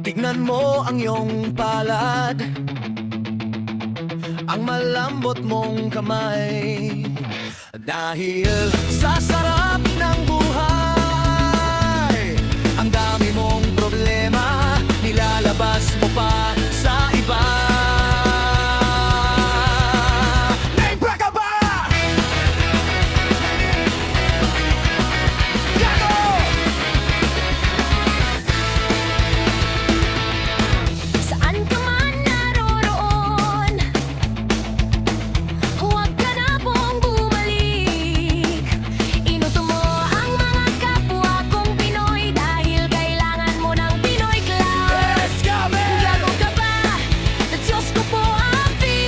Tignan mo ang iyong palad, ang malambot mong kamay. Dahil sa sarap ng buhay, ang dami mong problema, nilalabas mo pa sa iba. Libre ka ba? Gago! Saan ka man naroroon, huwag ka na pong bumalik. Inuto mo ang mga kapwa kong Pinoy dahil kailangan mo ng Pinoy Club. Let's go, man! Gago ka ba? Sa Diyos ko po api.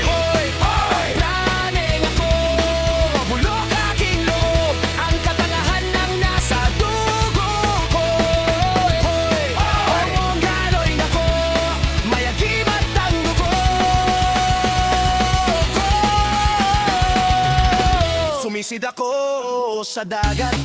Hoy! Hoy! Planeng ako, bulok aking loob, ang katangahan ng nasa dugo ko. Hoy! Hoy! Mong galoy nako, mayagibat ang dugo ko. Sumisid ako sa dagat,